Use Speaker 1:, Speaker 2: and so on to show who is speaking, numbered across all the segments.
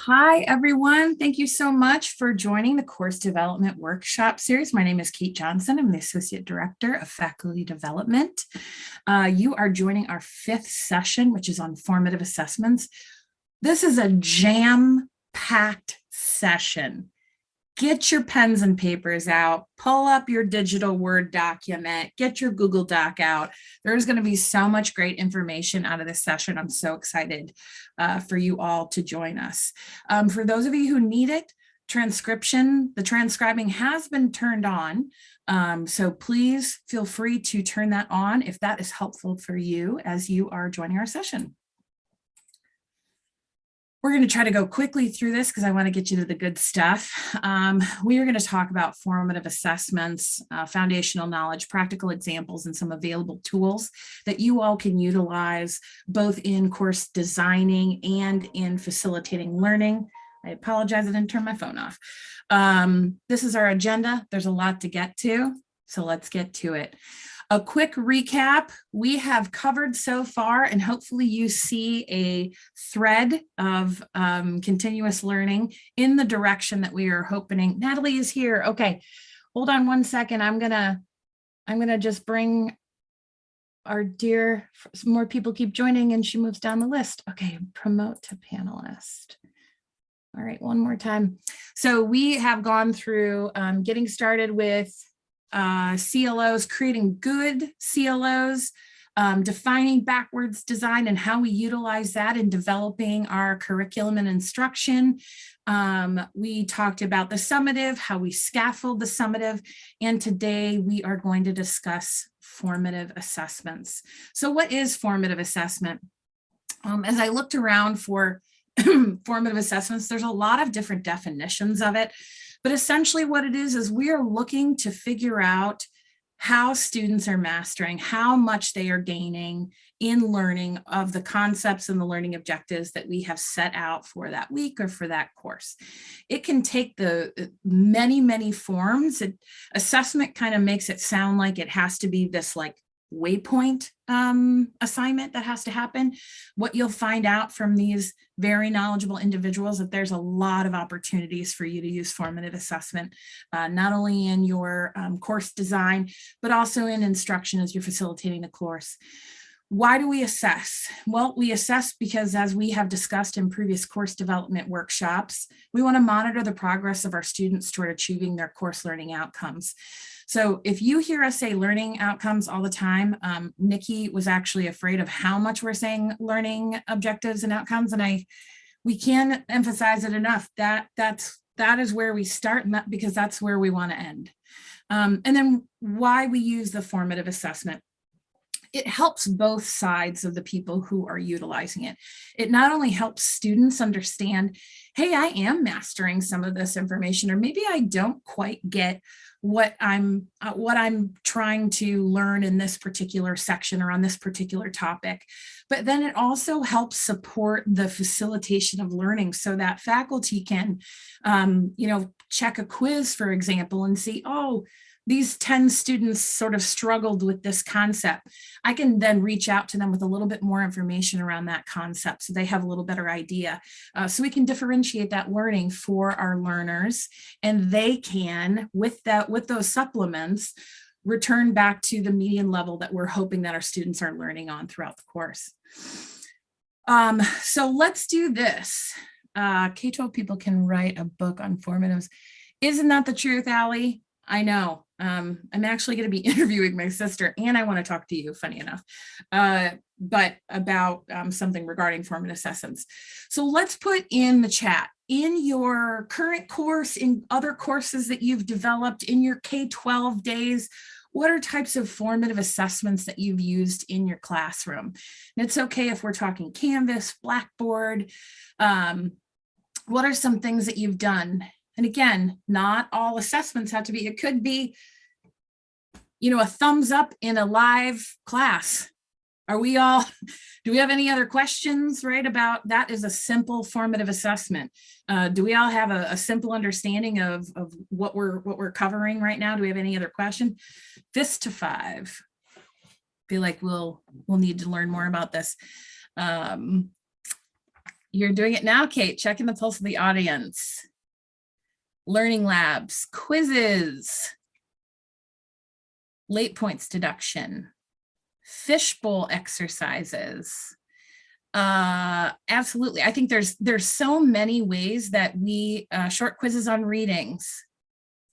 Speaker 1: Hi, everyone. Thank you so much for joining the Course Development Workshop Series. My name is Kate Johnson. I'm the Associate Director of Faculty Development. You are joining our fifth session, which is on formative assessments. This is a jam-packed session. Get your pens and papers out, pull up your digital Word document, get your Google Doc out. There's going to be so much great information out of this session. I'm so excited for you all to join us. For those of you who need it, the transcribing has been turned on. So please feel free to turn that on if that is helpful for you as you are joining our session. We're going to try to go quickly through this because I want to get you to the good stuff. We are going to talk about formative assessments, foundational knowledge, practical examples, and some available tools that you all can utilize both in course designing and in facilitating learning. I apologize, I didn't turn my phone off. This is our agenda. There's a lot to get to, so let's get to it. A quick recap, we have covered so far, and hopefully you see a thread of continuous learning in the direction that we are hoping. Natalie is here. Okay, hold on one second. I'm gonna just bring our dear, some more people keep joining and she moves down the list. Okay, promote to panelist. All right, one more time. So we have gone through getting started with CLOs, creating good CLOs, defining backwards design and how we utilize that in developing our curriculum and instruction. We talked about the summative, how we scaffold the summative, and today we are going to discuss formative assessments. So what is formative assessment? As I looked around for formative assessments, there's a lot of different definitions of it. But essentially what it is we are looking to figure out how students are mastering, how much they are gaining in learning of the concepts and the learning objectives that we have set out for that week or for that course. It can take the many, many forms. Assessment kind of makes it sound like it has to be this like waypoint assignment that has to happen. What you'll find out from these very knowledgeable individuals that there's a lot of opportunities for you to use formative assessment, not only in your course design, but also in instruction as you're facilitating the course. Why do we assess? Well, we assess because, as we have discussed in previous course development workshops, we want to monitor the progress of our students toward achieving their course learning outcomes. So if you hear us say learning outcomes all the time, Nikki was actually afraid of how much we're saying learning objectives and outcomes, and we can't emphasize it enough. That is where we start, and because that's where we want to end. And then why we use the formative assessment. It helps both sides of the people who are utilizing it. It not only helps students understand, hey, I am mastering some of this information, or maybe I don't quite get what I'm trying to learn in this particular section or on this particular topic. But then it also helps support the facilitation of learning so that faculty can, check a quiz, for example, and see, oh, these 10 students sort of struggled with this concept. I can then reach out to them with a little bit more information around that concept so they have a little better idea. So we can differentiate that learning for our learners, and they can, with those supplements, return back to the median level that we're hoping that our students are learning on throughout the course. So let's do this. K-12 people can write a book on formatives. Isn't that the truth, Allie? I know. I'm actually going to be interviewing my sister, and I want to talk to you, funny enough, but about something regarding formative assessments. So let's put in the chat, in your current course, in other courses that you've developed in your K-12 days, what are types of formative assessments that you've used in your classroom? And it's okay if we're talking Canvas, Blackboard. What are some things that you've done? And again, not all assessments have to be, it could be, a thumbs up in a live class. Do we have any other questions, right, about that? Is a simple formative assessment. Do we all have a simple understanding of what we're covering right now? Do we have any other question? Fist to 5. Feel like we'll need to learn more about this. You're doing it now, Kate. Checking the pulse of the audience. Learning labs, quizzes, late points deduction, fishbowl exercises. Absolutely. I think there's so many ways that we short quizzes on readings,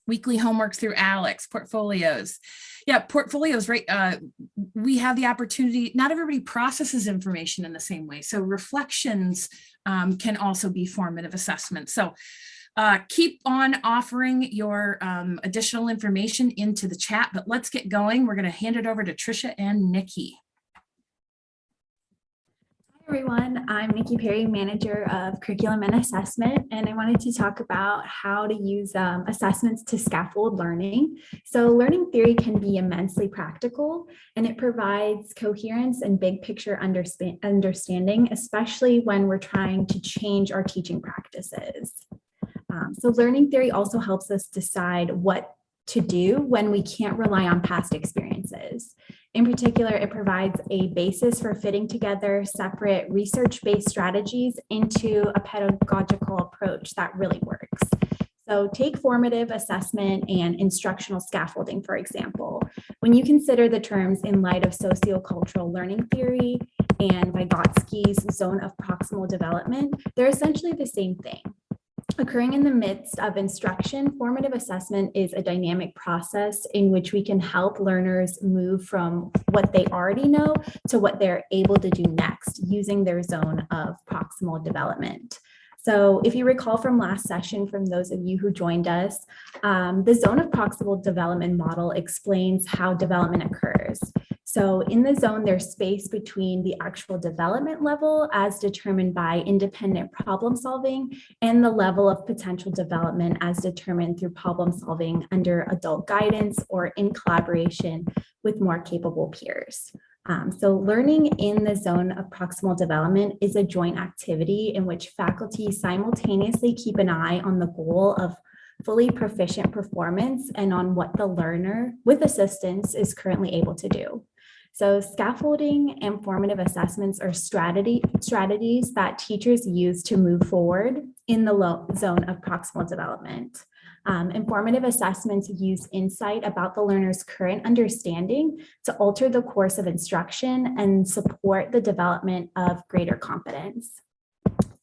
Speaker 1: weekly homework through Alex, portfolios. Yeah, portfolios, right? We have the opportunity, not everybody processes information in the same way. So reflections can also be formative assessment. So keep on offering your additional information into the chat, but let's get going. We're going to hand it over to Tricia and Nikki.
Speaker 2: Hi everyone, I'm Nikki Perry, Manager of Curriculum and Assessment, and I wanted to talk about how to use assessments to scaffold learning. So learning theory can be immensely practical, and it provides coherence and big picture understanding, especially when we're trying to change our teaching practices. So learning theory also helps us decide what to do when we can't rely on past experiences. In particular, it provides a basis for fitting together separate research-based strategies into a pedagogical approach that really works. So take formative assessment and instructional scaffolding, for example. When you consider the terms in light of sociocultural learning theory and Vygotsky's zone of proximal development, they're essentially the same thing. Occurring in the midst of instruction, formative assessment is a dynamic process in which we can help learners move from what they already know to what they're able to do next using their zone of proximal development. So if you recall from last session, from those of you who joined us, the zone of proximal development model explains how development occurs. So in the zone, there's space between the actual development level as determined by independent problem solving and the level of potential development as determined through problem solving under adult guidance or in collaboration with more capable peers. So learning in the zone of proximal development is a joint activity in which faculty simultaneously keep an eye on the goal of fully proficient performance and on what the learner with assistance is currently able to do. So scaffolding and formative assessments are strategies that teachers use to move forward in the zone of proximal development. Informative assessments use insight about the learner's current understanding to alter the course of instruction and support the development of greater competence.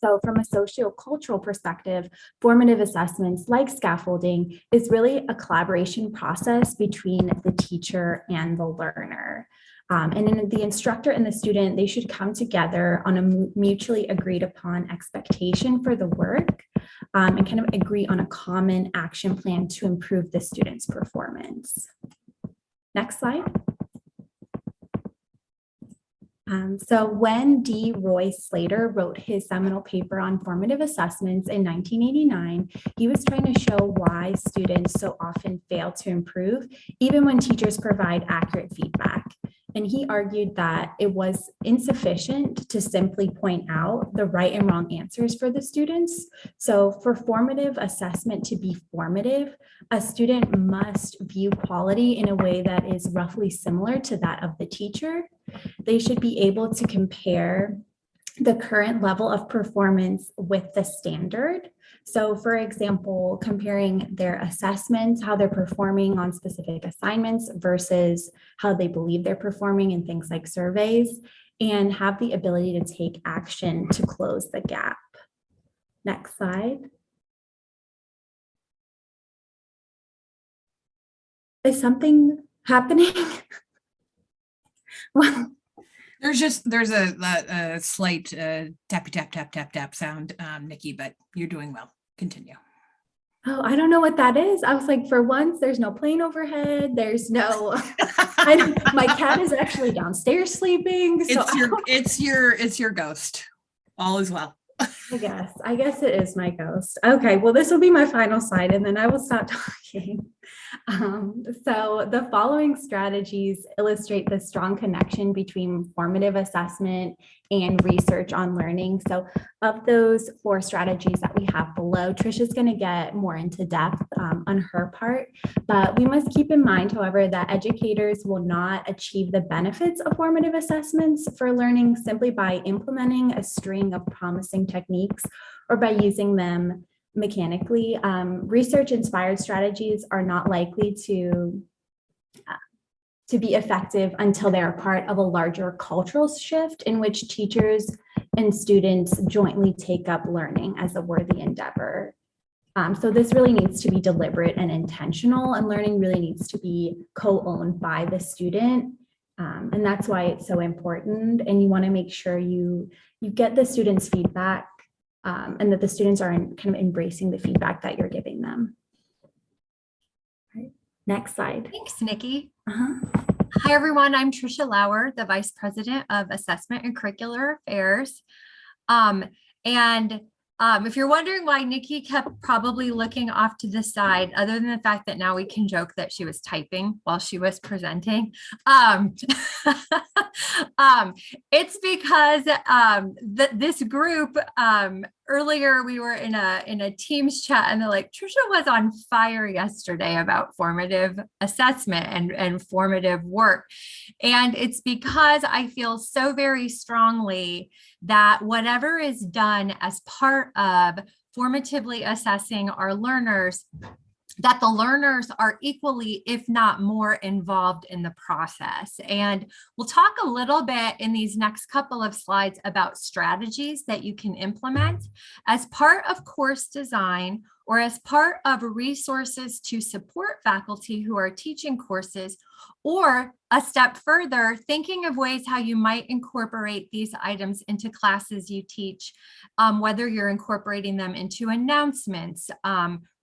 Speaker 2: So from a sociocultural perspective, formative assessments like scaffolding is really a collaboration process between the teacher and the learner. And then the instructor and the student, they should come together on a mutually agreed upon expectation for the work and kind of agree on a common action plan to improve the student's performance. Next slide. So when D. Roy Slater wrote his seminal paper on formative assessments in 1989, he was trying to show why students so often fail to improve, even when teachers provide accurate feedback. And he argued that it was insufficient to simply point out the right and wrong answers for the students. So for formative assessment to be formative, a student must view quality in a way that is roughly similar to that of the teacher. They should be able to compare the current level of performance with the standard. So for example, comparing their assessments, how they're performing on specific assignments versus how they believe they're performing in things like surveys, and have the ability to take action to close the gap. Next slide. Is something happening? Well,
Speaker 1: There's a slight tappy tap tap tap tap sound, Nikki, but you're doing well. Continue.
Speaker 2: Oh, I don't know what that is. I was like, for once, there's no plane overhead. There's no. My cat is actually downstairs sleeping. So
Speaker 1: It's your ghost. All is well.
Speaker 2: I guess it is my ghost. Okay, well, this will be my final slide, and then I will stop talking. So the following strategies illustrate the strong connection between formative assessment and research on learning. So of those 4 strategies that we have below, Trisha's going to get more into depth on her part, but we must keep in mind, however, that educators will not achieve the benefits of formative assessments for learning simply by implementing a string of promising techniques or by using them mechanically. Research-inspired strategies are not likely to be effective until they are part of a larger cultural shift in which teachers and students jointly take up learning as a worthy endeavor. So this really needs to be deliberate and intentional, and learning really needs to be co-owned by the student. And that's why it's so important. And you want to make sure you get the students' feedback, and that the students are kind of embracing the feedback that you're giving them. Right. Next slide.
Speaker 3: Thanks, Nikki. Hi, everyone. I'm Trisha Lauer, the Vice President of Assessment and Curricular Affairs. If you're wondering why Nikki kept probably looking off to the side, other than the fact that now we can joke that she was typing while she was presenting, it's because this group, earlier we were in a Teams chat, and they're like, Trisha was on fire yesterday about formative assessment and formative work. And it's because I feel so very strongly that whatever is done as part of formatively assessing our learners, that the learners are equally, if not more, involved in the process. And we'll talk a little bit in these next couple of slides about strategies that you can implement as part of course design or as part of resources to support faculty who are teaching courses, or a step further, thinking of ways how you might incorporate these items into classes you teach, whether you're incorporating them into announcements,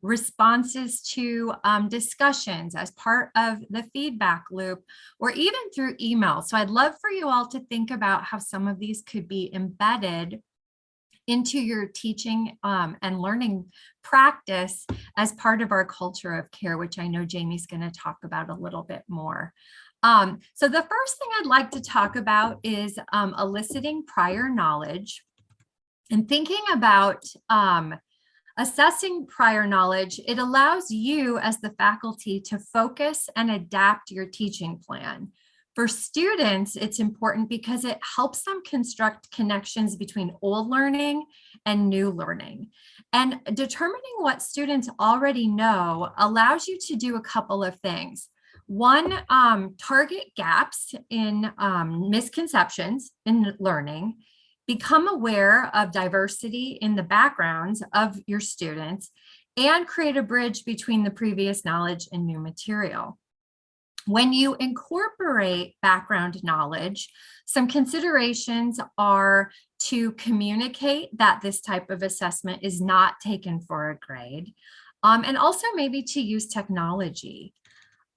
Speaker 3: responses to discussions as part of the feedback loop, or even through email. So I'd love for you all to think about how some of these could be embedded into your teaching and learning practice as part of our culture of care, which I know Jamie's going to talk about a little bit more. So the first thing I'd like to talk about is eliciting prior knowledge and thinking about assessing prior knowledge. It allows you as the faculty to focus and adapt your teaching plan. For students, it's important because it helps them construct connections between old learning and new learning. And determining what students already know allows you to do a couple of things. One, target gaps in misconceptions in learning, become aware of diversity in the backgrounds of your students, and create a bridge between the previous knowledge and new material. When you incorporate background knowledge, some considerations are to communicate that this type of assessment is not taken for a grade, and also maybe to use technology.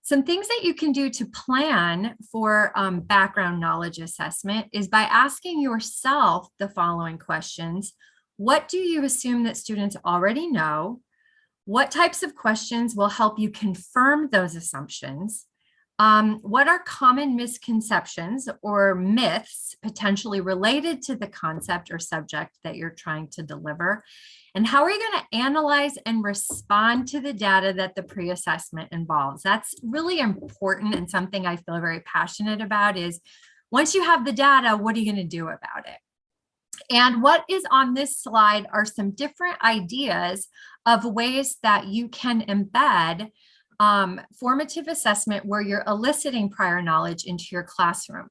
Speaker 3: Some things that you can do to plan for background knowledge assessment is by asking yourself the following questions. What do you assume that students already know? What types of questions will help you confirm those assumptions? What are common misconceptions or myths potentially related to the concept or subject that you're trying to deliver? And how are you going to analyze and respond to the data that the pre-assessment involves? That's really important, and something I feel very passionate about is once you have the data, what are you going to do about it? And what is on this slide are some different ideas of ways that you can embed formative assessment where you're eliciting prior knowledge into your classroom,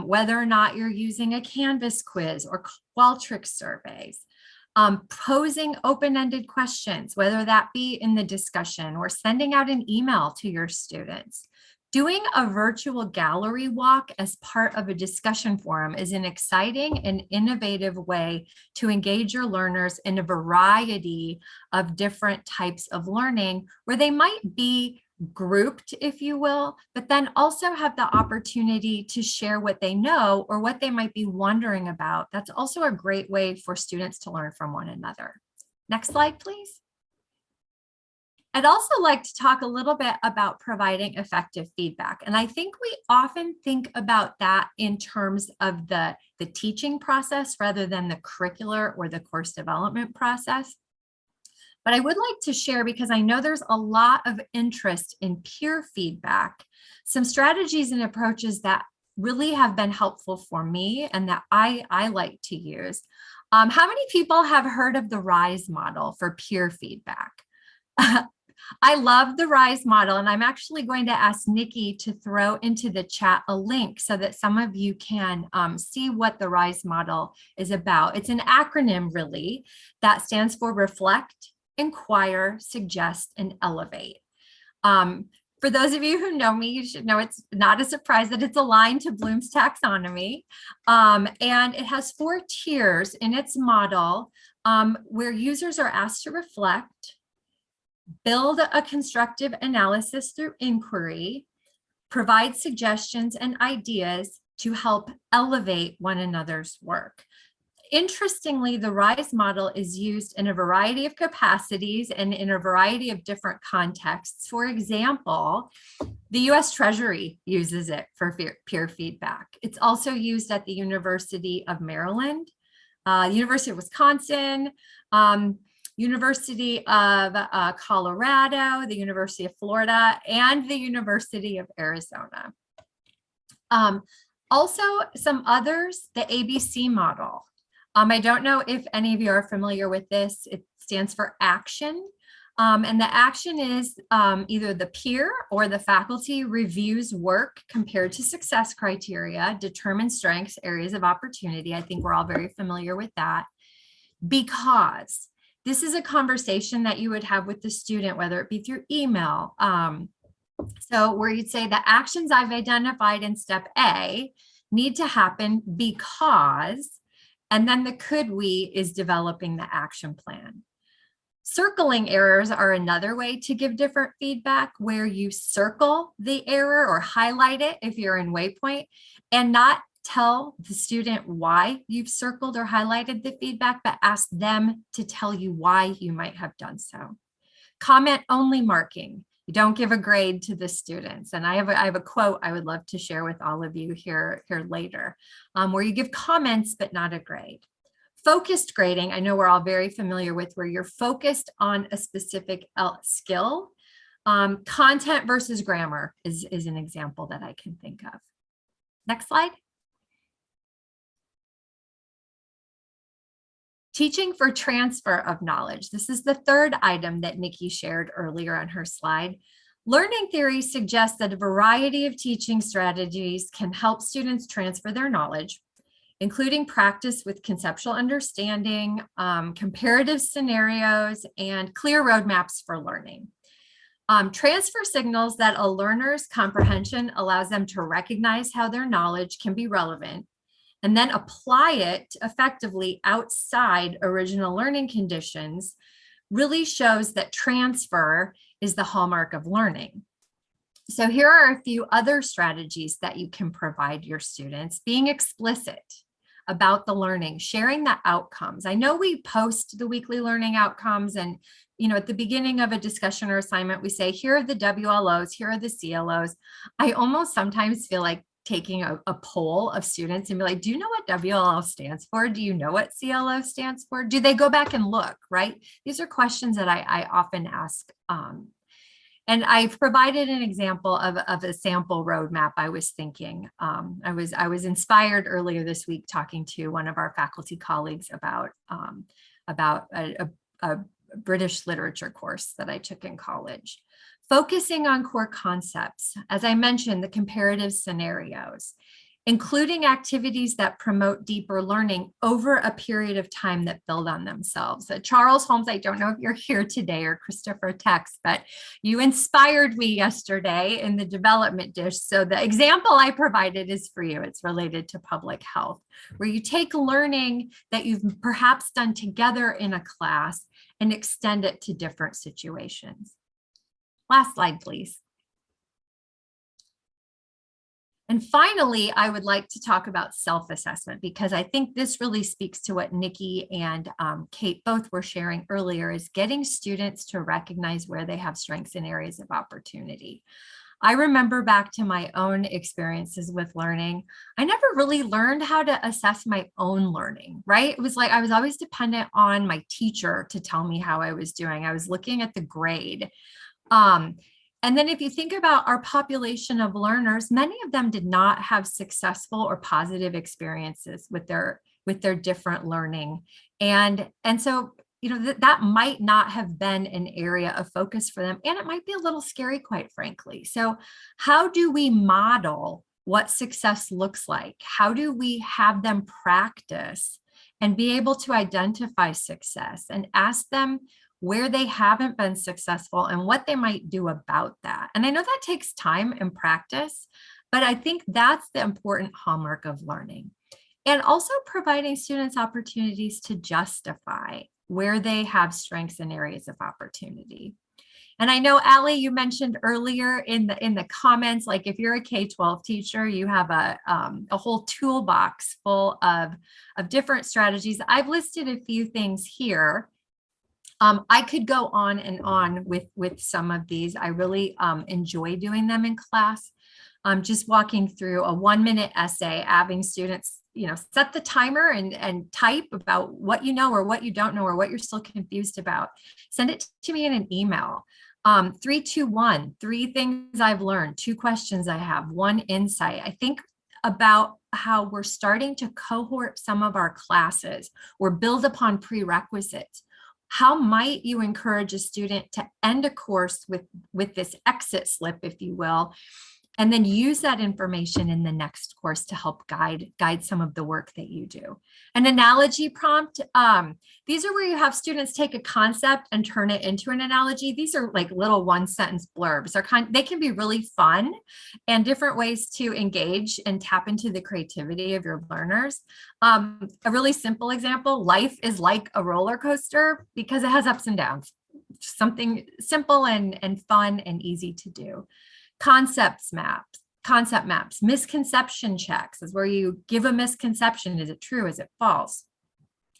Speaker 3: whether or not you're using a Canvas quiz or Qualtrics surveys, posing open-ended questions, whether that be in the discussion or sending out an email to your students. Doing a virtual gallery walk as part of a discussion forum is an exciting and innovative way to engage your learners in a variety of different types of learning where they might be grouped, if you will, but then also have the opportunity to share what they know or what they might be wondering about. That's also a great way for students to learn from one another. Next slide, please. I'd also like to talk a little bit about providing effective feedback. And I think we often think about that in terms of the teaching process rather than the curricular or the course development process. But I would like to share, because I know there's a lot of interest in peer feedback, some strategies and approaches that really have been helpful for me and that I like to use. How many people have heard of the RISE model for peer feedback? I love the RISE model, and I'm actually going to ask Nikki to throw into the chat a link so that some of you can see what the RISE model is about. It's an acronym, really, that stands for Reflect, Inquire, Suggest, and Elevate. For those of you who know me, you should know it's not a surprise that it's aligned to Bloom's taxonomy. And it has 4 tiers in its model where users are asked to reflect, build a constructive analysis through inquiry, provide suggestions and ideas to help elevate one another's work. Interestingly, the RISE model is used in a variety of capacities and in a variety of different contexts. For example, the US Treasury uses it for peer feedback. It's also used at the University of Maryland, University of Wisconsin, University of Colorado, the University of Florida, and the University of Arizona. Also, some others, the ABC model. I don't know if any of you are familiar with this. It stands for action. And the action is either the peer or the faculty reviews work compared to success criteria, determines strengths, areas of opportunity. I think we're all very familiar with that. Because this is a conversation that you would have with the student, whether it be through email. So where you'd say the actions I've identified in step A need to happen because, and then the could we is developing the action plan. Circling errors are another way to give different feedback, where you circle the error or highlight it if you're in waypoint, and not tell the student why you've circled or highlighted the feedback, but ask them to tell you why you might have done so. Comment only marking. You don't give a grade to the students. And I have a quote I would love to share with all of you here later, where you give comments, but not a grade. Focused grading, I know we're all very familiar with, where you're focused on a specific skill. Content versus grammar is an example that I can think of. Next slide. Teaching for transfer of knowledge. This is the third item that Nikki shared earlier on her slide. Learning theory suggests that a variety of teaching strategies can help students transfer their knowledge, including practice with conceptual understanding, comparative scenarios, and clear roadmaps for learning. Transfer signals that a learner's comprehension allows them to recognize how their knowledge can be relevant and then apply it effectively outside original learning conditions really shows that transfer is the hallmark of learning. So here are a few other strategies that you can provide your students. Being explicit about the learning, sharing the outcomes. I know we post the weekly learning outcomes, and at the beginning of a discussion or assignment, we say, here are the WLOs, here are the CLOs. I almost sometimes feel like taking a poll of students and be like, do you know what WLO stands for? Do you know what CLO stands for? Do they go back and look, right? These are questions that I often ask. And I've provided an example of a sample roadmap I was thinking. I was inspired earlier this week talking to one of our faculty colleagues about a British literature course that I took in college. Focusing on core concepts, as I mentioned, the comparative scenarios, including activities that promote deeper learning over a period of time that build on themselves. Charles Holmes, I don't know if you're here today, or Christopher Tex, but you inspired me yesterday in the development dish. So the example I provided is for you. It's related to public health, where you take learning that you've perhaps done together in a class and extend it to different situations. Last slide, please. And finally, I would like to talk about self-assessment, because I think this really speaks to what Nikki and Kate both were sharing earlier, is getting students to recognize where they have strengths and areas of opportunity. I remember back to my own experiences with learning, I never really learned how to assess my own learning, right? It was like I was always dependent on my teacher to tell me how I was doing. I was looking at the grade. And then if you think about our population of learners, many of them did not have successful or positive experiences with their different learning. And so, you know, that might not have been an area of focus for them. And it might be a little scary, quite frankly. So how do we model what success looks like? How do we have them practice and be able to identify success and ask them where they haven't been successful and what they might do about that? And I know that takes time and practice, but I think that's the important hallmark of learning. And also providing students opportunities to justify where they have strengths and areas of opportunity. And I know, Allie, you mentioned earlier in the comments, like if you're a K-12 teacher, you have a whole toolbox full of different strategies. I've listed a few things here. I could go on and on with some of these. I really enjoy doing them in class. Just walking through a 1-minute essay, having students, you know, set the timer and type about what you know or what you don't know or what you're still confused about. Send it to me in an email. 3, 2, 1, 3 things I've learned, 2 questions I have, 1 insight. I think about how we're starting to cohort some of our classes or build upon prerequisites. How might you encourage a student to end a course with this exit slip, if you will, and then use that information in the next course to help guide some of the work that you do? An analogy prompt. These are where you have students take a concept and turn it into an analogy. These are like little 1-sentence blurbs. They can be really fun and different ways to engage and tap into the creativity of your learners. A really simple example: life is like a roller coaster because it has ups and downs. Something simple and fun and easy to do. Concept maps, misconception checks is where you give a misconception. Is it true? Is it false?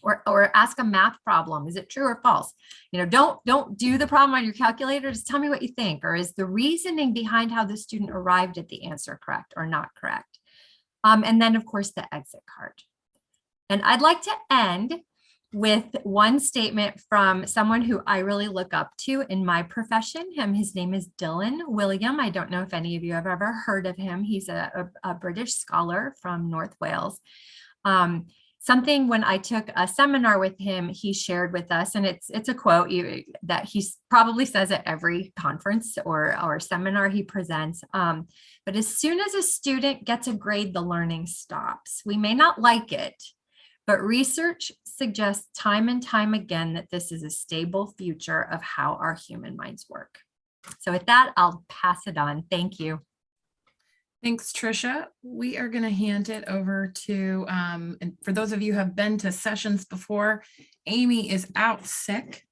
Speaker 3: Or ask a math problem. Is it true or false? You know, don't do the problem on your calculator. Just tell me what you think. Or is the reasoning behind how the student arrived at the answer correct or not correct? And then, of course, the exit card. And I'd like to end with one statement from someone who I really look up to in my profession. His name is Dylan William. I don't know if any of you have ever heard of him. He's a British scholar from North Wales. Something when I took a seminar with him, he shared with us, and it's a quote that he probably says at every conference or seminar he presents. But as soon as a student gets a grade, the learning stops. We may not like it, but research suggests time and time again that this is a stable feature of how our human minds work. So with that, I'll pass it on. Thank you.
Speaker 1: Thanks, Tricia. We are going to hand it over to, and for those of you who have been to sessions before, Amy is out sick.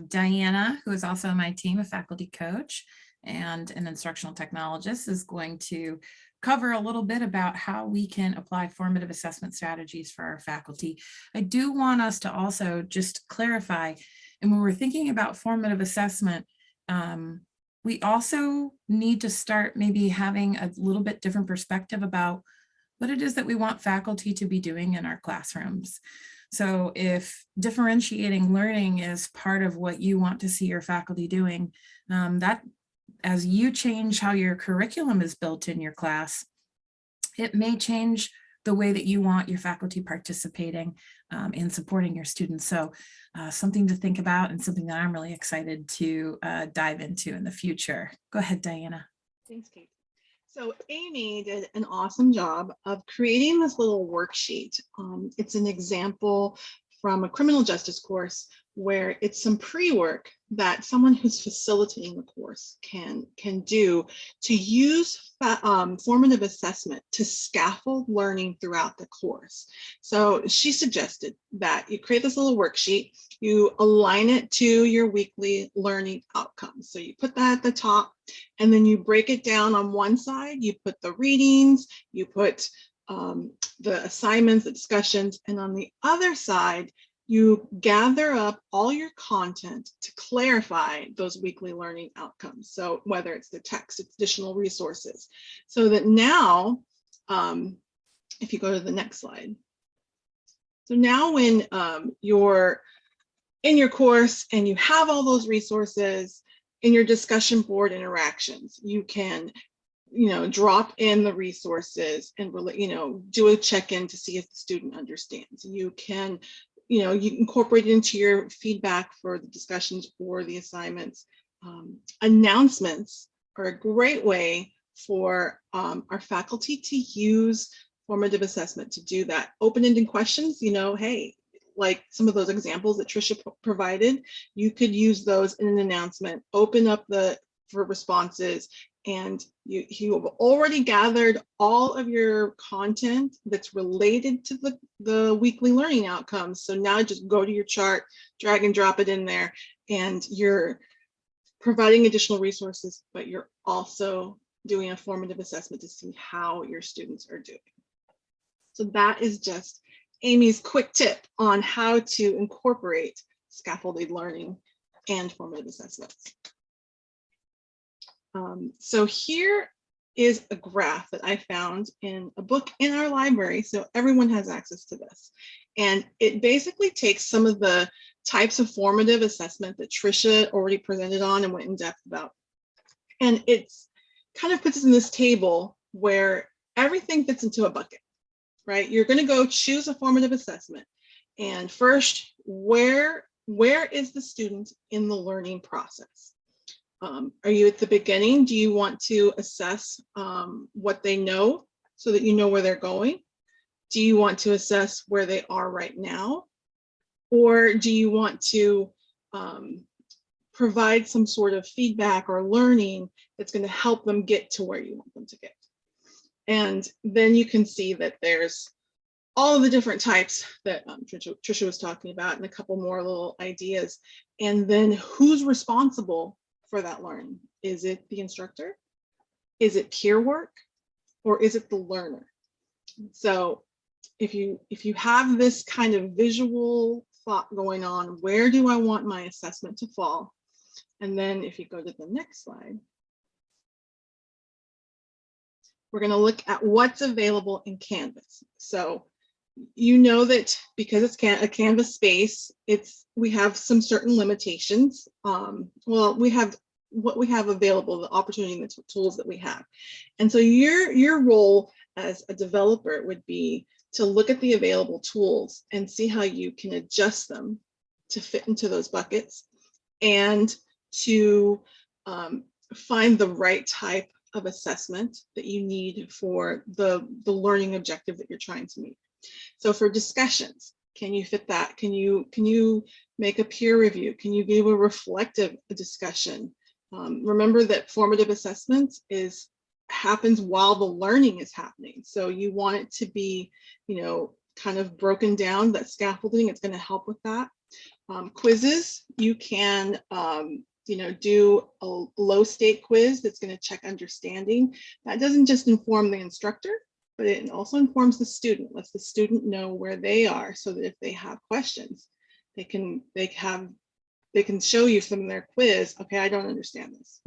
Speaker 1: Diana, who is also on my team, a faculty coach and an instructional technologist, is going to cover a little bit about how we can apply formative assessment strategies for our faculty. I do want us to also just clarify, and when we're thinking about formative assessment, we also need to start maybe having a little bit different perspective about what it is that we want faculty to be doing in our classrooms. So if differentiating learning is part of what you want to see your faculty doing, that as you change how your curriculum is built in your class, it may change the way that you want your faculty participating in supporting your students. So something to think about and something that I'm really excited to dive into in the future. Go ahead, Diana.
Speaker 4: Thanks, Kate. So Amy did an awesome job of creating this little worksheet. It's an example from a criminal justice course where it's some pre-work that someone who's facilitating the course can do to use formative assessment to scaffold learning throughout the course. So she suggested that you create this little worksheet, you align it to your weekly learning outcomes. So you put that at the top, and then you break it down. On one side, you put the readings, you put the assignments, the discussions, and on the other side, you gather up all your content to clarify those weekly learning outcomes. So whether it's the text, it's additional resources, so that now, if you go to the next slide. So now when you're in your course and you have all those resources in your discussion board interactions, you can drop in the resources and do a check-in to see if the student understands. You can you incorporate it into your feedback for the discussions or the assignments. Announcements are a great way for our faculty to use formative assessment to do that. Open-ended questions, hey, like some of those examples that Tricia provided, you could use those in an announcement, open up for responses, and you have already gathered all of your content that's related to the weekly learning outcomes. So now just go to your chart, drag and drop it in there, and you're providing additional resources, but you're also doing a formative assessment to see how your students are doing. So that is just Amy's quick tip on how to incorporate scaffolded learning and formative assessments. So here is a graph that I found in a book in our library, so everyone has access to this. And it basically takes some of the types of formative assessment that Tricia already presented on and went in depth about. And it's kind of puts us in this table where everything fits into a bucket, right? You're going to go choose a formative assessment. And first, where is the student in the learning process? Are you at the beginning? Do you want to assess what they know so that you know where they're going? Do you want to assess where they are right now? Or do you want to provide some sort of feedback or learning that's going to help them get to where you want them to get? And then you can see that there's all of the different types that Tricia was talking about, and a couple more little ideas. And then who's responsible for that learning? Is it the instructor? Is it peer work? Or is it the learner? So if you have this kind of visual thought going on, where do I want my assessment to fall? And then if you go to the next slide, we're going to look at what's available in Canvas. So you know that because it's a Canvas space, we have some certain limitations. Well, we have what we have available, the opportunity and the tools that we have. And so your role as a developer would be to look at the available tools and see how you can adjust them to fit into those buckets, and to find the right type of assessment that you need for the learning objective that you're trying to meet. So for discussions, can you fit that? Can you make a peer review? Can you give a reflective discussion? Remember that formative assessment happens while the learning is happening. So you want it to be, kind of broken down, that scaffolding, it's going to help with that. Quizzes, you can, do a low stake quiz that's going to check understanding. That doesn't just inform the instructor, but it also informs the student, lets the student know where they are, so that if they have questions, they can show you from their quiz, okay, I don't understand this.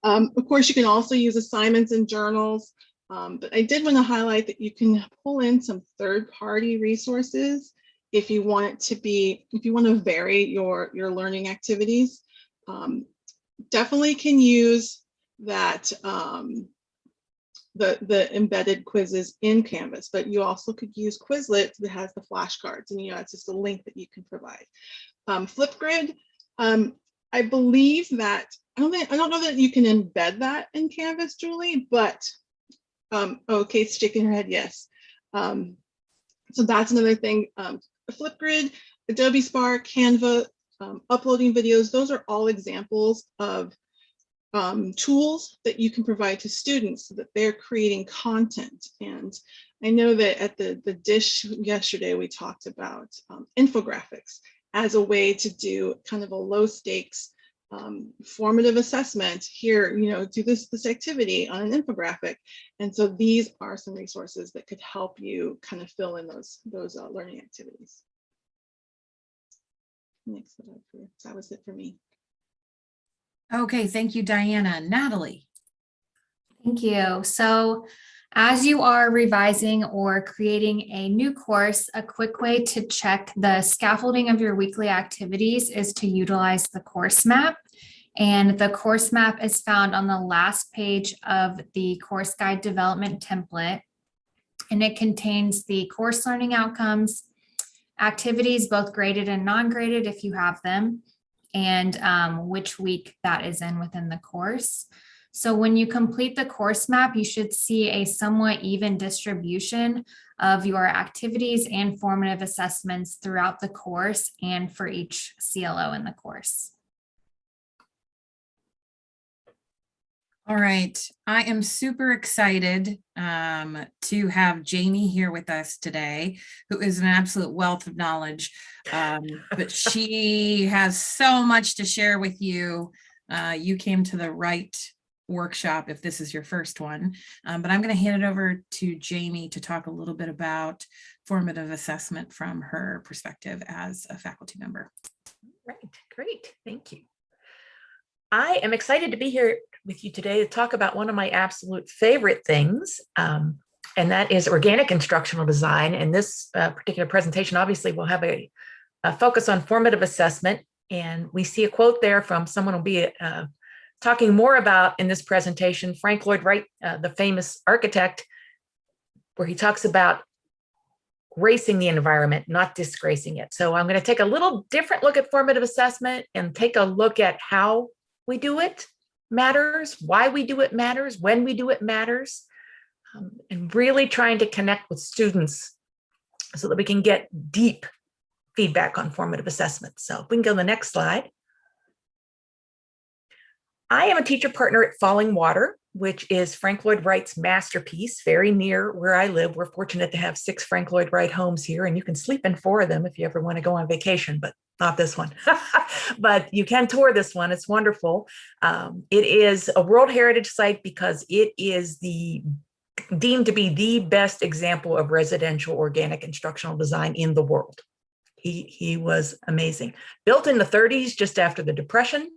Speaker 4: Of course, you can also use assignments and journals, but I did want to highlight that you can pull in some third-party resources if you want to vary your learning activities. Definitely can use that, the embedded quizzes in Canvas, but you also could use Quizlet that has the flashcards, and it's just a link that you can provide. Flipgrid, I believe that, I don't know that you can embed that in Canvas, Julie, but, oh, Kate's shaking her head, yes. So that's another thing. Flipgrid, Adobe Spark, Canva, uploading videos, those are all examples of tools that you can provide to students so that they're creating content. And I know that at the dish yesterday, we talked about infographics as a way to do kind of a low stakes formative assessment. Here, do this activity on an infographic. And so these are some resources that could help you kind of fill in those learning activities. Next slide, please. That was it for me.
Speaker 1: Okay, thank you, Diana. Natalie.
Speaker 5: Thank you. So as you are revising or creating a new course, a quick way to check the scaffolding of your weekly activities is to utilize the course map. And the course map is found on the last page of the course guide development template. And it contains the course learning outcomes, activities, both graded and non-graded if you have them, and which week that is in within the course. So when you complete the course map, you should see a somewhat even distribution of your activities and formative assessments throughout the course and for each CLO in the course.
Speaker 1: All right, I am super excited to have Jamie here with us today, who is an absolute wealth of knowledge, but she has so much to share with you. You came to the right workshop if this is your first one, but I'm going to hand it over to Jamie to talk a little bit about formative assessment from her perspective as a faculty member.
Speaker 6: Right, great, thank you. I am excited to be here with you today to talk about one of my absolute favorite things, and that is organic instructional design. And this particular presentation obviously will have a focus on formative assessment. And we see a quote there from someone we'll be talking more about in this presentation, Frank Lloyd Wright, the famous architect, where he talks about gracing the environment, not disgracing it. So I'm going to take a little different look at formative assessment and take a look at how we do it matters, why we do it matters, when we do it matters, and really trying to connect with students so that we can get deep feedback on formative assessment. So if we can go to the next slide. I am a teacher partner at Falling Water, which is Frank Lloyd Wright's masterpiece, very near where I live. We're fortunate to have 6 Frank Lloyd Wright homes here, and you can sleep in 4 of them if you ever want to go on vacation, but not this one. But you can tour this one. It's wonderful. It is a World Heritage Site because it is deemed to be the best example of residential organic instructional design in the world. He was amazing. Built in the 30s, just after the Depression.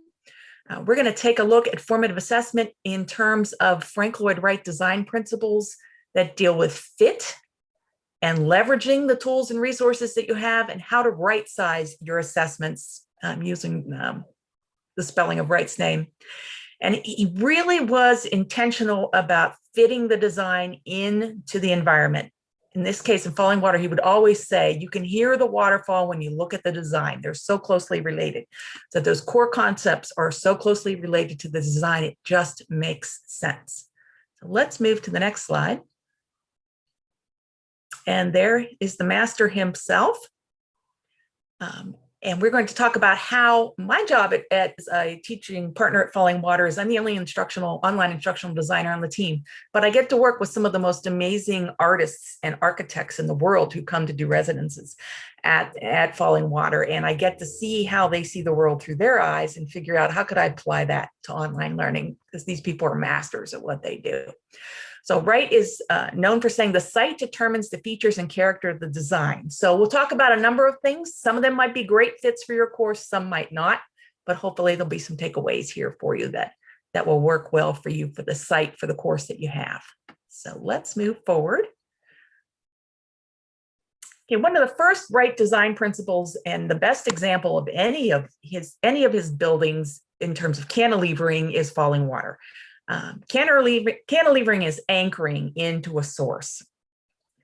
Speaker 6: We're going to take a look at formative assessment in terms of Frank Lloyd Wright design principles that deal with fit and leveraging the tools and resources that you have, and how to right size your assessments using the spelling of Wright's name. And he really was intentional about fitting the design into the environment. In this case, in Falling Water, he would always say, you can hear the waterfall when you look at the design. They're so closely related. So those core concepts are so closely related to the design, it just makes sense. So let's move to the next slide. And there is the master himself. And we're going to talk about how my job as a teaching partner at Falling Water is I'm the only online instructional designer on the team, but I get to work with some of the most amazing artists and architects in the world who come to do residences at Falling Water. And I get to see how they see the world through their eyes and figure out how could I apply that to online learning, because these people are masters at what they do. So Wright is known for saying the site determines the features and character of the design. So we'll talk about a number of things. Some of them might be great fits for your course, some might not, but hopefully there'll be some takeaways here for you that will work well for you for the site, for the course that you have. So let's move forward. Okay, one of the first Wright design principles and the best example of any of his buildings in terms of cantilevering is Falling Water. Cantilevering is anchoring into a source.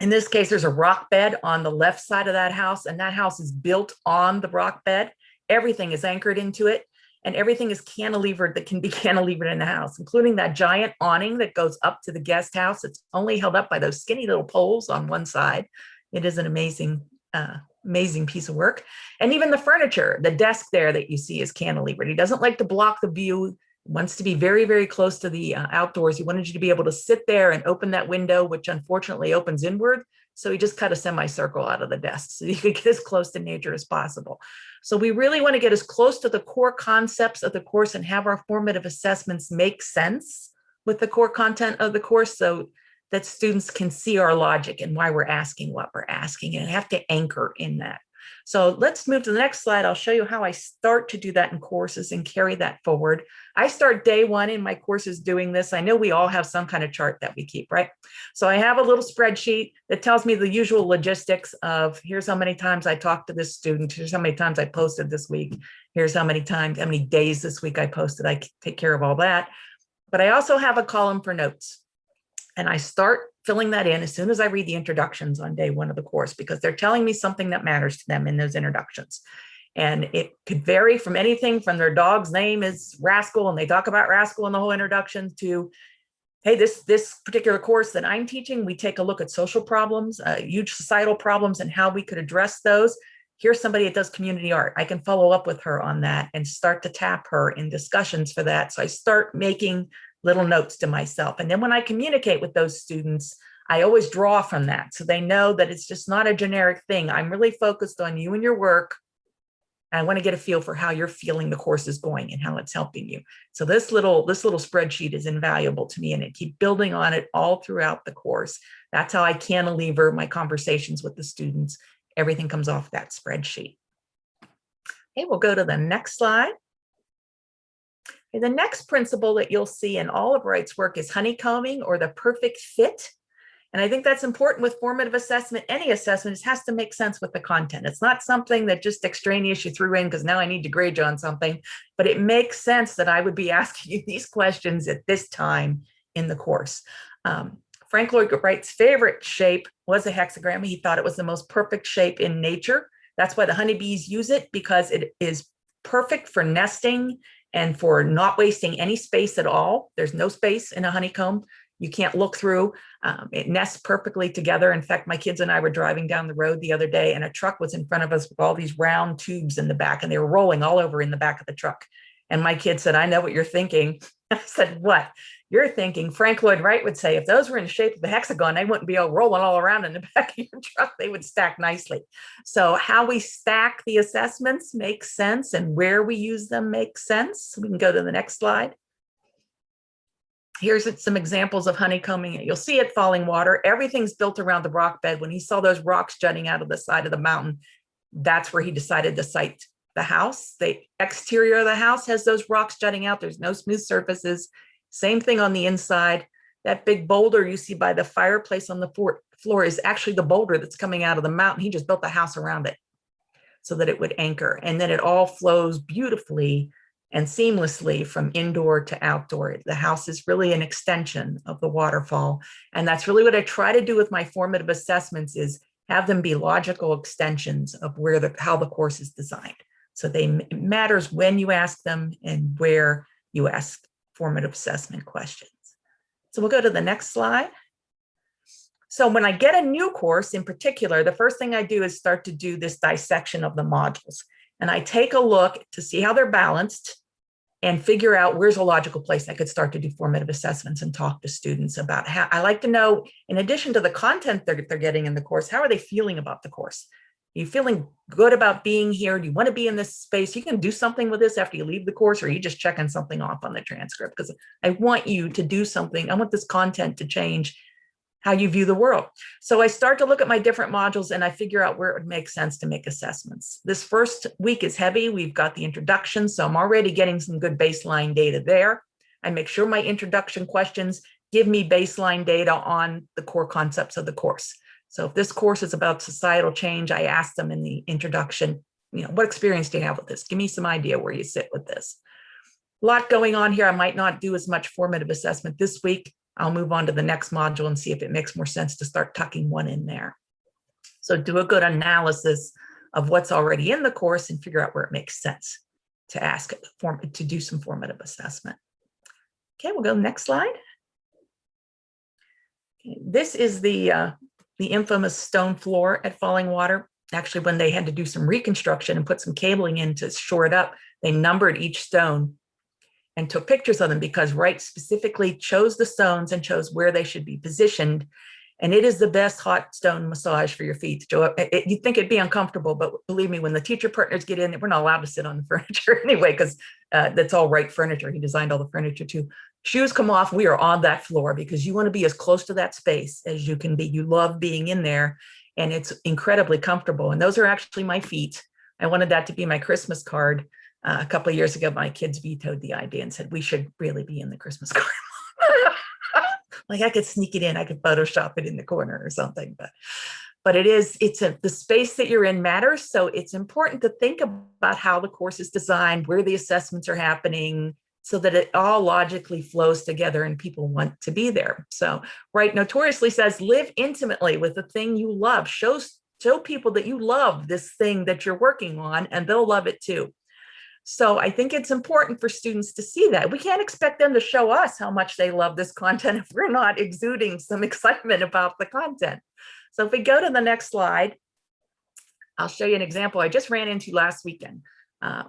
Speaker 6: In this case, there's a rock bed on the left side of that house, and that house is built on the rock bed. Everything is anchored into it, and everything is cantilevered that can be cantilevered in the house, including that giant awning that goes up to the guest house. It's only held up by those skinny little poles on one side. It is an amazing, amazing piece of work. And even the furniture, the desk there that you see is cantilevered. He doesn't like to block the view, wants to be very, very close to the outdoors. He wanted you to be able to sit there and open that window, which unfortunately opens inward. So he just cut a semicircle out of the desk so you could get as close to nature as possible. So we really want to get as close to the core concepts of the course and have our formative assessments make sense with the core content of the course so that students can see our logic and why we're asking what we're asking and have to anchor in that. So let's move to the next slide. I'll show you how I start to do that in courses and carry that forward. I start day one in my courses doing this. I know we all have some kind of chart that we keep, right? So I have a little spreadsheet that tells me the usual logistics of here's how many times I talked to this student. Here's how many times I posted this week. Here's how many days this week I posted. I take care of all that. But I also have a column for notes. And I start filling that in as soon as I read the introductions on day one of the course, because they're telling me something that matters to them in those introductions. And it could vary from anything from their dog's name is Rascal, and they talk about Rascal in the whole introduction, to, hey, this particular course that I'm teaching, we take a look at social problems, huge societal problems, and how we could address those. Here's somebody that does community art. I can follow up with her on that and start to tap her in discussions for that. So I start making little notes to myself. And then when I communicate with those students, I always draw from that. So they know that it's just not a generic thing. I'm really focused on you and your work. I want to get a feel for how you're feeling the course is going and how it's helping you. So this little spreadsheet is invaluable to me, and I keep building on it all throughout the course. That's how I cantilever my conversations with the students. Everything comes off that spreadsheet. Okay, we'll go to the next slide. The next principle that you'll see in all of Wright's work is honeycombing, or the perfect fit. And I think that's important with formative assessment. Any assessment, it has to make sense with the content. It's not something that just extraneous you threw in because now I need to grade you on something, but it makes sense that I would be asking you these questions at this time in the course. Frank Lloyd Wright's favorite shape was a hexagram. He thought it was the most perfect shape in nature. That's why the honeybees use it, because it is perfect for nesting and for not wasting any space at all. There's no space in a honeycomb. You can't look through. It nests perfectly together. In fact, my kids and I were driving down the road the other day, and a truck was in front of us with all these round tubes in the back, and they were rolling all over in the back of the truck. And my kid said, "I know what you're thinking." I said, "What?" "You're thinking Frank Lloyd Wright would say, if those were in the shape of a hexagon, they wouldn't be all rolling all around in the back of your truck. They would stack nicely." So how we stack the assessments makes sense, and where we use them makes sense. We can go to the next slide. Here's some examples of honeycombing. You'll see it falling water. Everything's built around the rock bed. When he saw those rocks jutting out of the side of the mountain, that's where he decided to site the house. The exterior of the house has those rocks jutting out. There's no smooth surfaces. Same thing on the inside. That big boulder you see by the fireplace on the floor is actually the boulder that's coming out of the mountain. He just built the house around it so that it would anchor. And then it all flows beautifully and seamlessly from indoor to outdoor. The house is really an extension of the waterfall. And that's really what I try to do with my formative assessments, is have them be logical extensions of how the course is designed. So it matters when you ask them and where you ask formative assessment questions. So we'll go to the next slide. So when I get a new course in particular, the first thing I do is start to do this dissection of the modules. And I take a look to see how they're balanced and figure out where's a logical place I could start to do formative assessments and talk to students about how. I like to know, in addition to the content they're getting in the course, how are they feeling about the course? Are you feeling good about being here? Do you want to be in this space? You can do something with this after you leave the course, or are you just checking something off on the transcript? Because I want you to do something. I want this content to change how you view the world. So I start to look at my different modules and I figure out where it would make sense to make assessments. This first week is heavy. We've got the introduction, so I'm already getting some good baseline data there. I make sure my introduction questions give me baseline data on the core concepts of the course. So if this course is about societal change, I ask them in the introduction, what experience do you have with this? Give me some idea where you sit with this. A lot going on here. I might not do as much formative assessment this week. I'll move on to the next module and see if it makes more sense to start tucking one in there. So do a good analysis of what's already in the course and figure out where it makes sense to ask to do some formative assessment. Okay, we'll go next slide. Okay, this is the the infamous stone floor at Falling Water. Actually, when they had to do some reconstruction and put some cabling in to shore it up, they numbered each stone and took pictures of them because Wright specifically chose the stones and chose where they should be positioned. And it is the best hot stone massage for your feet. You'd think it'd be uncomfortable, but believe me, when the teacher partners get in, we're not allowed to sit on the furniture anyway, because that's all Wright furniture. He designed all the furniture too. Shoes come off, we are on that floor because you want to be as close to that space as you can be. You love being in there and it's incredibly comfortable. And those are actually my feet. I wanted that to be my Christmas card. A couple of years ago, my kids vetoed the idea and said, we should really be in the Christmas card. Like I could sneak it in, I could Photoshop it in the corner or something, but the space that you're in matters. So it's important to think about how the course is designed, where the assessments are happening, so that it all logically flows together and people want to be there. So Wright notoriously says, live intimately with the thing you love. Show people that you love this thing that you're working on, and they'll love it too. So I think it's important for students to see that. We can't expect them to show us how much they love this content if we're not exuding some excitement about the content. So if we go to the next slide, I'll show you an example I just ran into last weekend.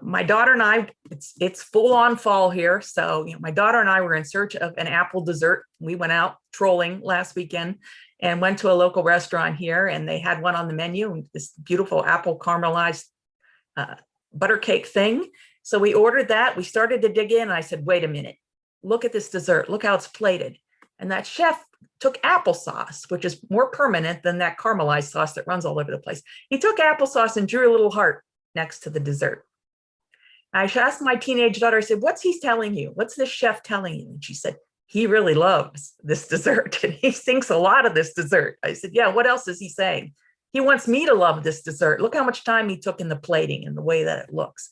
Speaker 6: My daughter and I, it's full on fall here. So my daughter and I were in search of an apple dessert. We went out trolling last weekend and went to a local restaurant here, and they had one on the menu, this beautiful apple caramelized butter cake thing. So we ordered that. We started to dig in, and I said, wait a minute, look at this dessert. Look how it's plated. And that chef took applesauce, which is more permanent than that caramelized sauce that runs all over the place. He took applesauce and drew a little heart next to the dessert. I asked my teenage daughter, I said, what's he telling you? What's this chef telling you? And she said, he really loves this dessert and he thinks a lot of this dessert. I said, yeah, what else is he saying? He wants me to love this dessert. Look how much time he took in the plating and the way that it looks.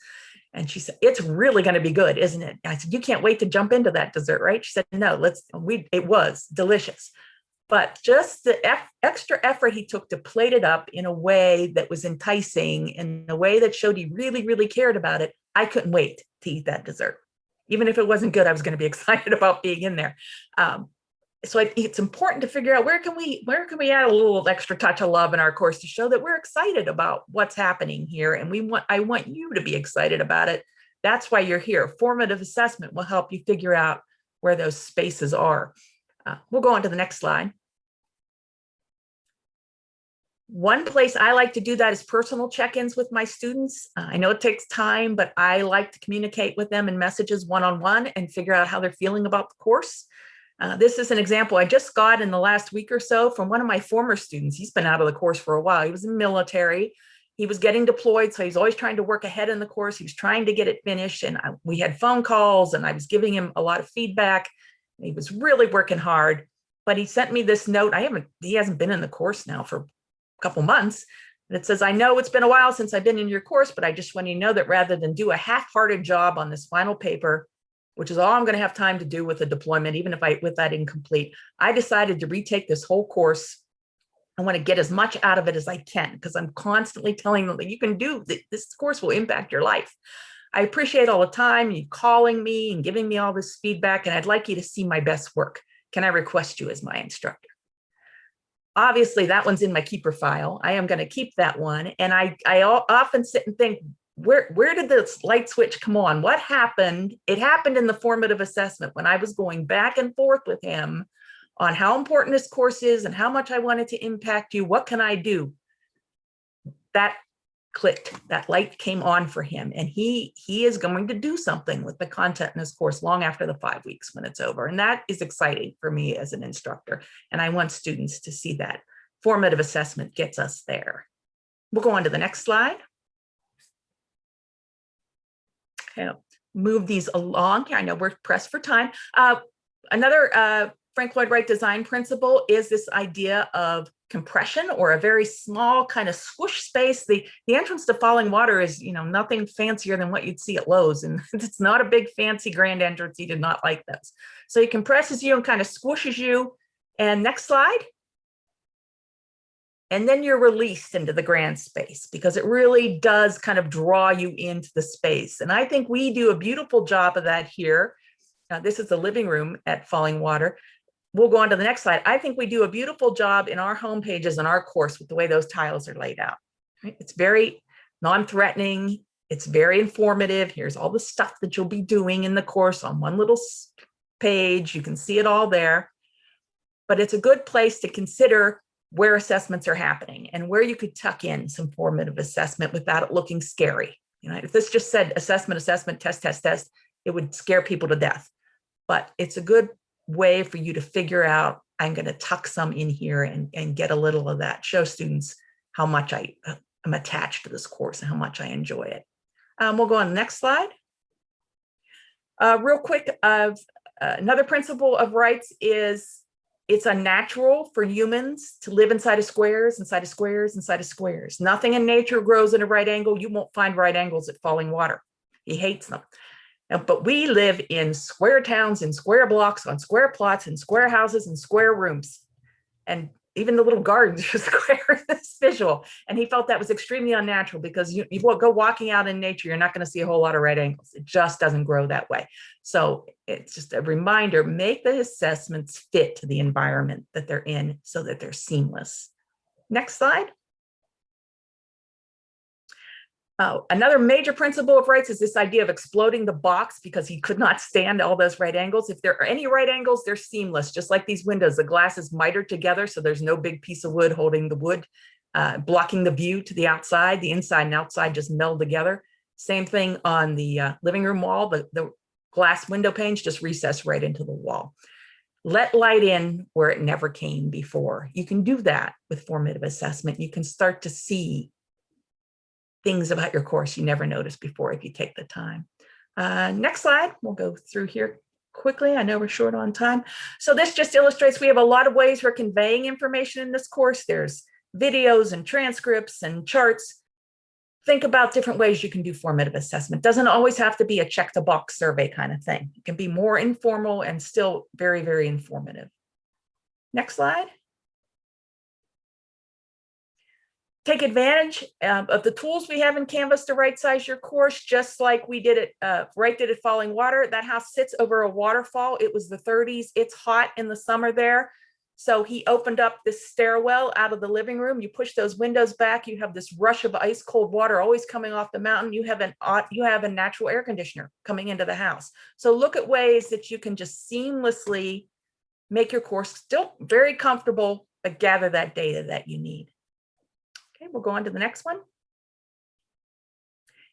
Speaker 6: And she said, it's really going to be good, isn't it? And I said, you can't wait to jump into that dessert, right? She said, no, it was delicious. But just the extra effort he took to plate it up in a way that was enticing, in a way that showed he really, really cared about it, I couldn't wait to eat that dessert. Even if it wasn't good, I was going to be excited about being in there. So it's important to figure out where can we add a little extra touch of love in our course to show that we're excited about what's happening here, and I want you to be excited about it. That's why you're here. Formative assessment will help you figure out where those spaces are. We'll go on to the next slide. One place I like to do that is personal check-ins with my students. I know it takes time, but I like to communicate with them in messages one-on-one and figure out how they're feeling about the course. This is an example I just got in the last week or so from one of my former students. He's been out of the course for a while. He was in the military. He was getting deployed, so he's always trying to work ahead in the course. He was trying to get it finished, and we had phone calls, and I was giving him a lot of feedback. He was really working hard, but he sent me this note. He hasn't been in the course now for a couple months. And it says, I know it's been a while since I've been in your course, but I just want you to know that rather than do a half-hearted job on this final paper, which is all I'm going to have time to do with the deployment, even if with that incomplete, I decided to retake this whole course. I want to get as much out of it as I can, because I'm constantly telling them that you can do this course will impact your life. I appreciate all the time you calling me and giving me all this feedback, and I'd like you to see my best work. Can I request you as my instructor? Obviously, that one's in my keeper file. I am going to keep that one. And I often sit and think, where did this light switch come on? What happened? It happened in the formative assessment when I was going back and forth with him on how important this course is and how much I wanted to impact you. What can I do? That clicked, that light came on for him. And he is going to do something with the content in this course long after the 5 weeks when it's over. And that is exciting for me as an instructor. And I want students to see that. Formative assessment gets us there. We'll go on to the next slide. Okay, move these along here. I know we're pressed for time. Another Frank Lloyd Wright design principle is this idea of compression, or a very small kind of swoosh space. The entrance to Falling Water is, nothing fancier than what you'd see at Lowe's, and it's not a big fancy grand entrance. He did not like those. So he compresses you and kind of swooshes you. And next slide. And then you're released into the grand space, because it really does kind of draw you into the space. And I think we do a beautiful job of that here. This is the living room at Falling Water. we'll go on to the next slide. I think we do a beautiful job in our home pages and our course with the way those tiles are laid out. Right? It's very non-threatening. It's very informative. Here's all the stuff that you'll be doing in the course on one little page. You can see it all there. But it's a good place to consider where assessments are happening and where you could tuck in some formative assessment without it looking scary. You know, if this just said assessment, assessment, test, test, test, it would scare people to death. But it's a good way for you to figure out, I'm going to tuck some in here and get a little of that, show students how much I'm attached to this course and how much I enjoy it. We'll go on the next slide. Real quick, another principle of Wright's is it's unnatural for humans to live inside of squares, inside of squares, inside of squares. Nothing in nature grows in a right angle. You won't find right angles at falling water. He hates them. But we live in square towns, in square blocks, on square plots, in square houses, and square rooms. And even the little gardens are square, this visual. And he felt that was extremely unnatural because you go walking out in nature, you're not going to see a whole lot of right angles. It just doesn't grow that way. So it's just a reminder, make the assessments fit to the environment that they're in so that they're seamless. Next slide. Another major principle of Wright's is this idea of exploding the box because he could not stand all those right angles. If there are any right angles, they're seamless, just like these windows. The glass is mitered together, so there's no big piece of wood holding the wood, blocking the view to the outside. The inside and outside just meld together. Same thing on the living room wall. The glass window panes just recess right into the wall. Let light in where it never came before. You can do that with formative assessment. You can start to see things about your course you never noticed before if you take the time. Next slide, we'll go through here quickly. I know we're short on time. So this just illustrates we have a lot of ways we're conveying information in this course. There's videos and transcripts and charts. Think about different ways you can do formative assessment. Doesn't always have to be a check the box survey kind of thing. It can be more informal and still very, very informative. Next slide. Take advantage of the tools we have in Canvas to right size your course, just like we did it, Wright did at Falling Water. That house sits over a waterfall. It was the 30s. It's hot in the summer there. So he opened up this stairwell out of the living room. You push those windows back. You have this rush of ice cold water always coming off the mountain. You have a natural air conditioner coming into the house. So look at ways that you can just seamlessly make your course still very comfortable, but gather that data that you need. Okay, we'll go on to the next one.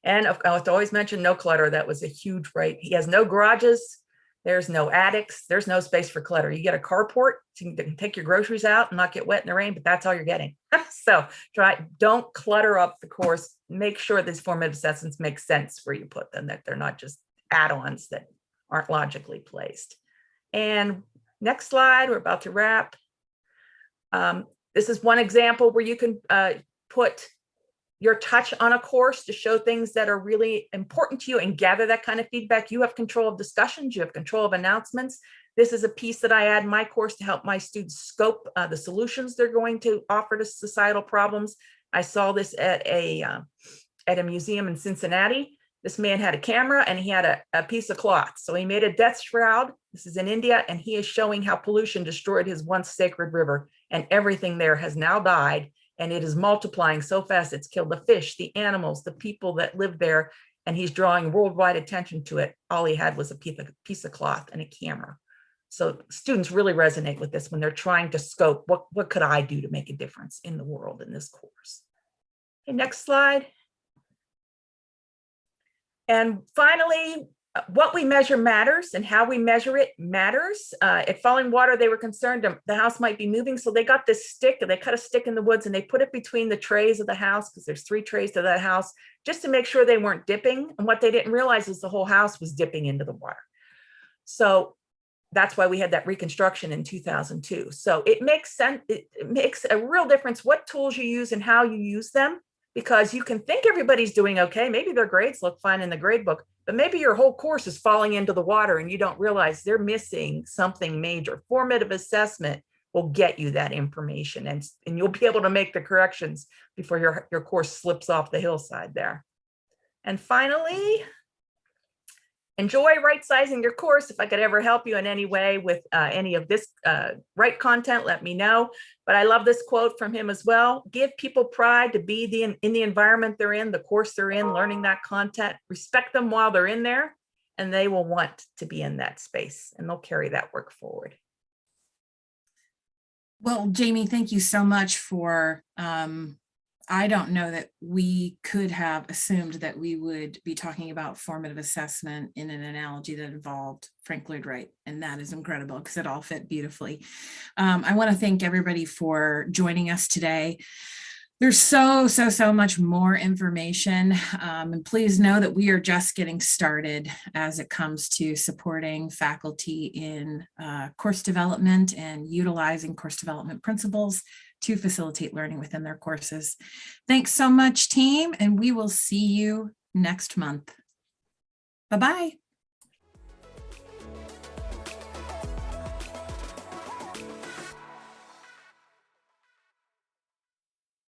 Speaker 6: And I have to always mention no clutter. That was a huge right. He has no garages. There's no attics. There's no space for clutter. You get a carport, so you can take your groceries out and not get wet in the rain, but that's all you're getting. So don't clutter up the course. Make sure these formative assessments make sense where you put them, that they're not just add-ons that aren't logically placed. And next slide, we're about to wrap. This is one example where you can put your touch on a course to show things that are really important to you and gather that kind of feedback. You have control of discussions, you have control of announcements. This is a piece that I add in my course to help my students scope the solutions they're going to offer to societal problems. I saw this at a museum in Cincinnati. This man had a camera and he had a piece of cloth. So he made a death shroud. This is in India, and he is showing how pollution destroyed his once sacred river, and everything there has now died. And it is multiplying so fast, it's killed the fish, the animals, the people that live there, and he's drawing worldwide attention to it. All he had was a piece of cloth and a camera. So students really resonate with this when they're trying to scope, what could I do to make a difference in the world in this course? Okay, next slide. And finally, what we measure matters, and how we measure it matters. At Falling Water, they were concerned the house might be moving. So they got this stick, and they cut a stick in the woods and they put it between the trays of the house, because there's 3 trays to that house, just to make sure they weren't dipping. And what they didn't realize is the whole house was dipping into the water. So that's why we had that reconstruction in 2002. So it makes sense. It makes a real difference what tools you use and how you use them, because you can think everybody's doing okay. Maybe their grades look fine in the grade book, but maybe your whole course is falling into the water and you don't realize they're missing something major. Formative assessment will get you that information, and you'll be able to make the corrections before your course slips off the hillside there. And finally, Enjoy right-sizing your course. If I could ever help you in any way with any of this right content, let me know. But I love this quote from him as well. Give people pride to be in the environment they're in, the course they're in, learning that content. Respect them while they're in there, and they will want to be in that space, and they'll carry that work forward.
Speaker 1: Well, Jamie, thank you so much for, I don't know that we could have assumed that we would be talking about formative assessment in an analogy that involved Frank Lloyd Wright, and that is incredible because it all fit beautifully. I want to thank everybody for joining us today. There's so much more information, and please know that we are just getting started as it comes to supporting faculty in course development and utilizing course development principles to facilitate learning within their courses. Thanks so much, team, and we will see you next month. Bye-bye.